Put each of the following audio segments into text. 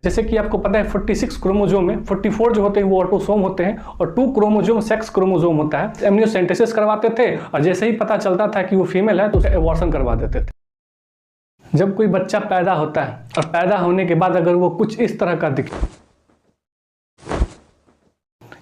जैसे कि आपको पता है 46 क्रोमोसोम में 44 जो होते हैं वो ऑटोसोम होते हैं और 2 क्रोमोसोम सेक्स क्रोमोसोम होता है। एमनियोसेंटेसिस करवाते थे और जैसे ही पता चलता था कि वो फीमेल है तो उसे एबॉर्शन करवा देते थे। जब कोई बच्चा पैदा होता है और पैदा होने के बाद अगर वो कुछ इस तरह का दिखे,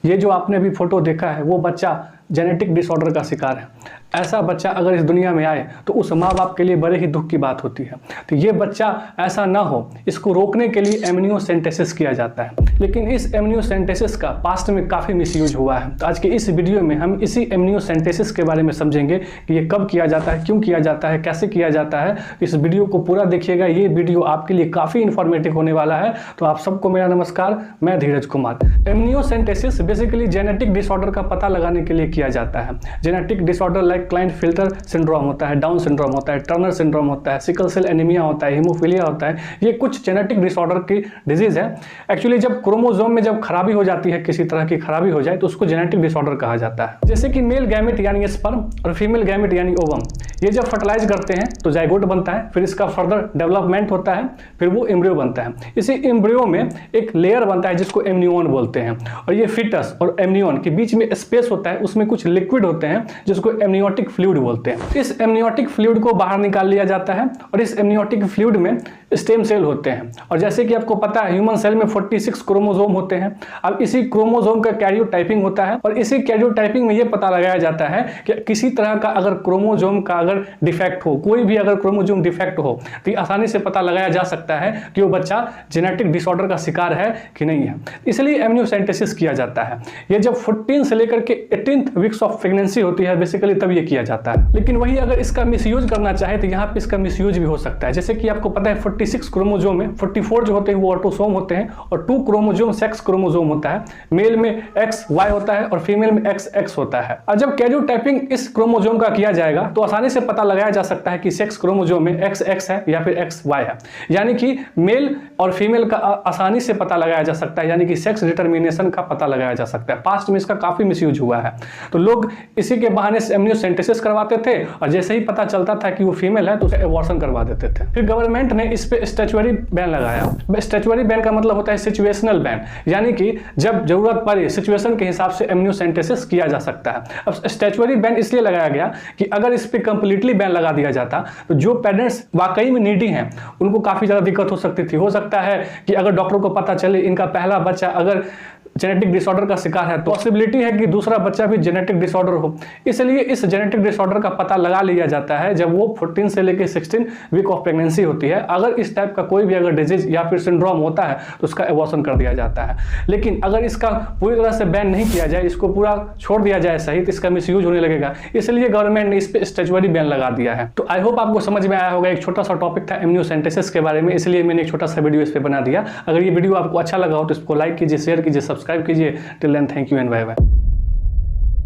ये जो आपने अभी फोटो देखा है वो बच्चा जेनेटिक डिसऑर्डर का शिकार है। ऐसा बच्चा अगर इस दुनिया में आए तो उस माँ बाप के लिए बड़े ही दुख की बात होती है। तो ये बच्चा ऐसा ना हो, इसको रोकने के लिए एमनियोसेंटेसिस किया जाता है। लेकिन इस एमनियोसेंटेसिस का पास्ट में काफ़ी मिसयूज हुआ है। तो आज के इस वीडियो में हम इसी एमनियोसेंटेसिस के बारे में समझेंगे कि ये कब किया जाता है, क्यों किया जाता है, कैसे किया जाता है। इस वीडियो को पूरा देखिएगा, ये वीडियो आपके लिए काफ़ी इंफॉर्मेटिव होने वाला है। तो आप सबको मेरा नमस्कार, मैं Dhiraj Kumar. Amniocentesis basically genetic disorder का पता लगाने के लिए किया जाता है। Genetic disorder like Klinefelter syndrome होता है, डाउन सिंड्रोम होता है, टर्नर सिंड्रोम होता है, सिकल सेल एनीमिया होता है, हीमोफीलिया होता है। ये कुछ जेनेटिक डिसऑर्डर की डिजीज है। एक्चुअली जब क्रोमोसोम में जब खराबी हो जाती है, किसी तरह की खराबी हो जाए तो उसको जेनेटिक डिसऑर्डर कहा जाता है। जैसे कि मेल गैमेट यानी स्पर्म और फीमेल गैमेट यानी ओवम, ये जब फर्टिलाइज करते हैं तो जाइगोट बनता है, फिर इसका फर्दर डेवलपमेंट होता है, फिर वो एम्ब्रियो बनता है। इसी एम्ब्रियो में एक लेयर बनता है जिसको एमनियोन बोलते हैं और ये फिटस और एमनियोन के बीच में स्पेस होता है, उसमें कुछ लिक्विड होते हैं जिसको एमनियोटिक फ्लूइड बोलते हैं। इस एमनियोटिक फ्लूइड को बाहर निकाल लिया जाता है और इस एमनियोटिक फ्लूइड में स्टेम सेल होते हैं। और जैसे कि आपको पता है ह्यूमन सेल में 46 क्रोमोसोम होते हैं। अब इसी क्रोमोसोम का कैरियोटाइपिंग होता है और इसी कैरियोटाइपिंग में यह पता लगाया जाता है कि किसी तरह का अगर क्रोमोसोम का अगर डिफेक्ट हो, कोई भी अगर क्रोमोसोम डिफेक्ट हो तो आसानी से पता लगाया जा सकता है कि वो बच्चा जेनेटिक डिसऑर्डर का शिकार है कि नहीं है। इसलिए एमनियोसेंटेसिस किया जाता है। ये जब 14 से लेकर के 18th वीक्स ऑफ प्रेगनेंसी होती है बेसिकली तब ये किया जाता है। लेकिन वही अगर इसका मिसयूज करना चाहे तो यहाँ पे इसका मिसयूज भी हो सकता है। जैसे कि आपको पता है 46 क्रोमोसोम में 44 जो होते हैं वो ऑटोसोम होते हैं और 2 क्रोमोसोम सेक्स क्रोमोसोम होता है। मेल में XY होता है और फीमेल में XX होता है। और जब कैरियोटाइपिंग इस क्रोमोसोम का किया जाएगा तो आसानी से पता लगाया जा सकता है कि सेक्स क्रोमोसोम में XX है या फिर XY है। यानी कि मेल और फीमेल का आसानी से पता लगाया जा सकता है, यानी कि सेक्स डिटर्मिनेशन का पता लगाया जा सकता है। पास्ट में इसका काफी मिसयूज हुआ है। तो लोग इसी के बहाने से एमनियोसेंटेसिस करवाते थे और जैसे ही पता चलता था कि वो फीमेल है तो उसे एबॉर्शन करवा देते थे। फिर गवर्नमेंट ने इस पे स्टैट्यूटरी बैन लगाया। स्टैट्यूटरी बैन का मतलब होता है सिचुएशनल बैन, यानी कि जब जरूरत पड़े सिचुएशन के हिसाब से एमनियोसेंटेसिस किया जा सकता है। अब स्टैट्यूटरी बैन इसलिए लगाया गया कि अगर इस पे कंप्लीटली बैन लगा दिया जाता तो जो पेरेंट्स वाकई में नीडी हैं उनको काफी ज्यादा दिक्कत हो सकती थी। हो सकता है कि अगर डॉक्टर को पता चले इनका पहला बच्चा अगर जेनेटिक डिसऑर्डर का शिकार है तो पॉसिबिलिटी है कि दूसरा बच्चा भी जेनेटिक डिसऑर्डर हो। इसलिए इस जेनेटिक डिसऑर्डर का पता लगा लिया जाता है जब वो 14 से लेकर 16 वीक ऑफ प्रेगनेंसी होती है। अगर इस टाइप का कोई भी अगर डिजीज या फिर सिंड्रोम होता है तो उसका एबॉर्शन कर दिया जाता है। लेकिन अगर इसका पूरी तरह से बैन नहीं किया जाए, इसको पूरा छोड़ दिया जाए सही, तो इसका मिसयूज होने लगेगा। इसलिए गवर्नमेंट ने इस पर स्टैट्यूटरी बैन लगा दिया है। तो आई होप आपको समझ में आया होगा। एक छोटा सा टॉपिक था एमनियोसेंटेसिस के बारे में, इसलिए मैंने एक छोटा सा वीडियो इस पर बना दिया। अगर ये वीडियो आपको अच्छा लगा हो तो इसको लाइक कीजिए, शेयर कीजिए, सब्सक्राइब कीजिए। Till then, thank you and bye bye.